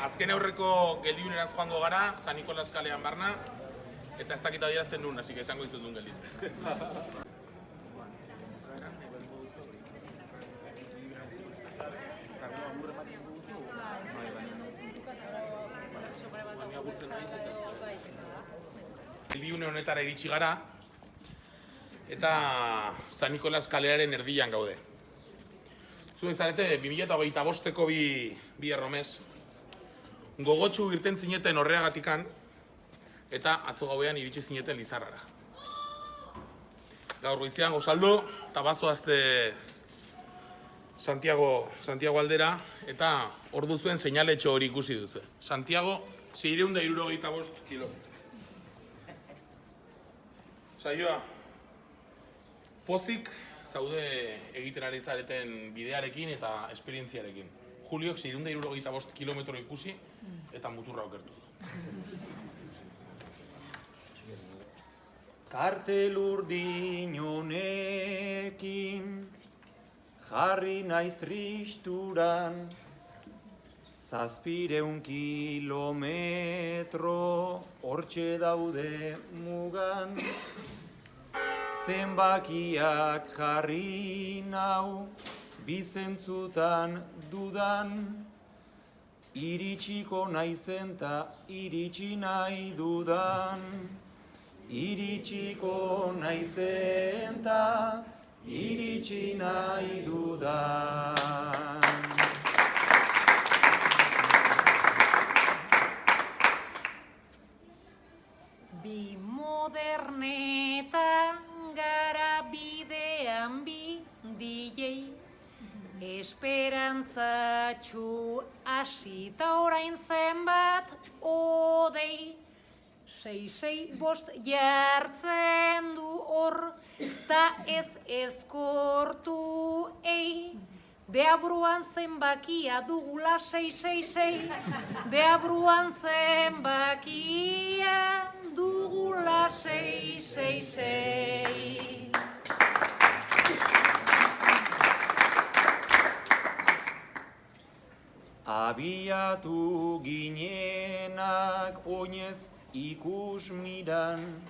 Azken aurreko geldiunerantz joango gara, San Nikolas kalean barna, eta ez dakit adierazten duen, así que esango dizut duen gelditu. Geldiune honetara iritsi gara, eta San Nikolas kalearen erdian gaude. Zuek zarete, 2025ko bi erromez, gogotsu irten zineten horreagatikan, eta atzo gauean iritsi zineten Lizarrara. Gaur goizean gozaldu, eta bazoazte Santiago aldera, eta hor duzuen seinaletxo hori ikusi duzu. Santiago, 675 kilometro. Saioa, pozik zaude egiten ari zareten bidearekin eta esperientziarekin. Juliok 675 kilometro ikusi eta muturra okertu du. Kartel urdin honekin jarri naiz tristuran, 700 kilometro hortxe daude mugan. Zenbakiak jarri nau bizentzutan dudan, iritsiko naizen ta iritsi nahi dudan. Iritsiko naizen ta iritsi nahi dudan. Bi modernetan gara bidean bi DJ, esperantzatxu hasita orain zenbat odei. 665 jartzen du hor, ta ez ezkortu ei. Deabruan zenbakia dugula 666, deabruan zenbakia dugula 666. Abiatu ginenak oinez ikus miran,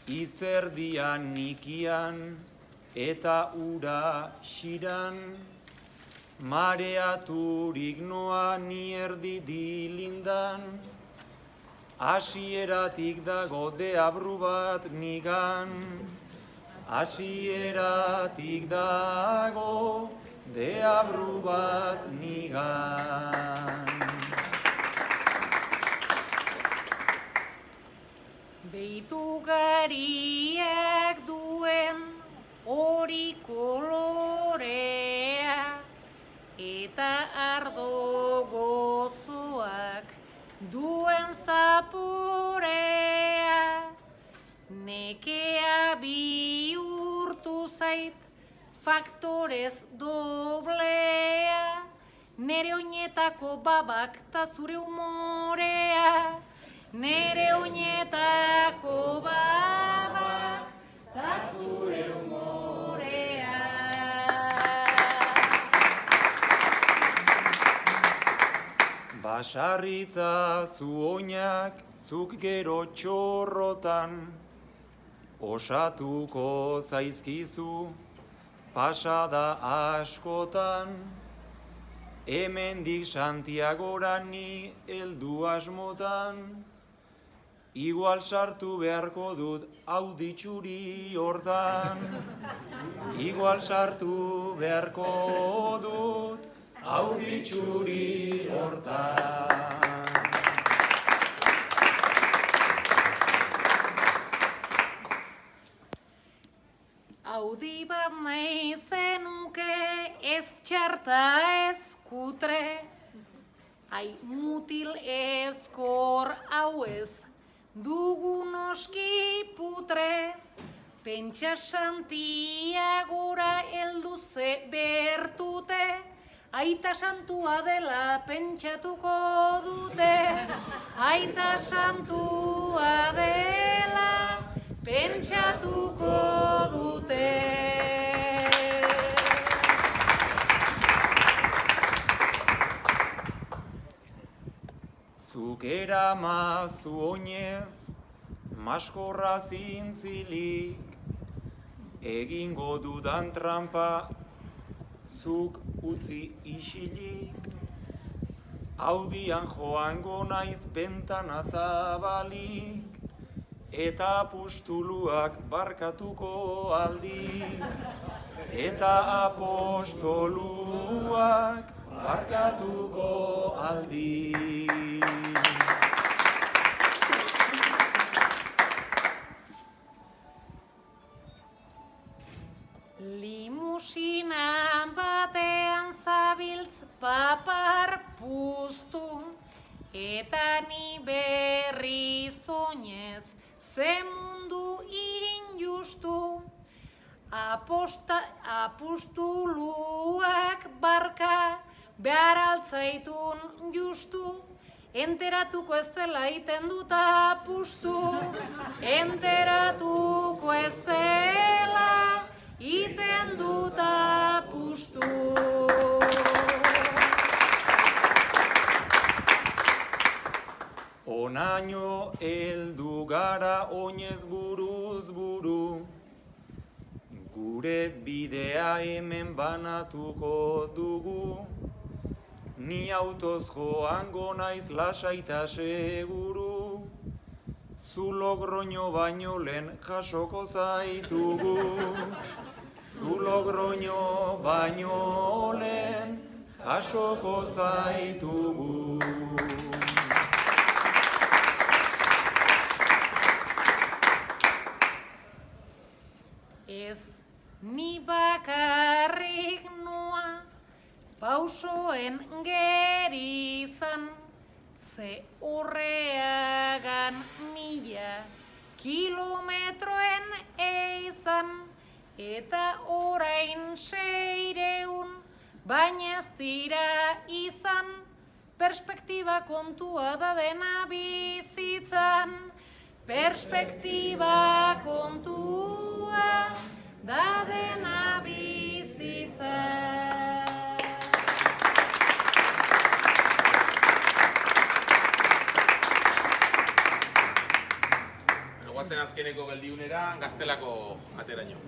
izerdian nikian eta ura xiran, mareaturik noa ni erdi dilindan, hasieratik dago deabru bat nigan, hasieratik dago deabru bat nigan. Beitu gariak duen hori kolorea, eta ardo gozoak duen zaporea. Nekea bihurtu zait faktorez doblea, nere oinetako babak ta zure umorea. Nere oinetako babak ta zure umorea. Basarritza zu oinak zuk gero txorrotan, osatuko zaizkizu pasada askotan. Hemendik Santiagora ni heldu asmotan, igual sartu beharko dut auditxuri hortan. Igual sartu beharko dut auditxuri hortan. Audi bat nahi zenuke ez txarta ez kutre, ai mutil ezkor hau ez dugu noski putre. Pentsa Santiagora heldu ze bertute, aita santua dela pentsatuko dute. Aita santua dela pentsatuko dute. Zuk eramazu oinez, maskorra zintzilik, egingo dudan trampa, zuk utzi isilik. Audian joango naiz bentana zabalik, eta apustuluak barkatuko aldik. Eta apostoluak barkatuko aldik. Limusinan batean zabiltz papar puztu, eta ni berriz oinez ze mundu injustu. Apustuluak barka behar altzaitun justu, enteratuko ez dela iten dut apustu, enteratuko ez dela iten dut apustu. Onaino heldu gara oinez buruz buru, gure bidea hemen banatuko dugu. Ni autoz joango naiz lasaita seguru, zu Logroño baino lehen jasoko zaitugu. Zu Logroño baino lehen jasoko zaitugu. Ez ni bakarrik noa pausoen gerizan, ze horreagan 1000 kilometroen eizan, eta orain 600, baina ez dira izan, perspektiba kontua da dena bizitzan, perspektiba kontua da dena bizitzan. Guazen azkeneko geldiunera, Gaztelako ateraino.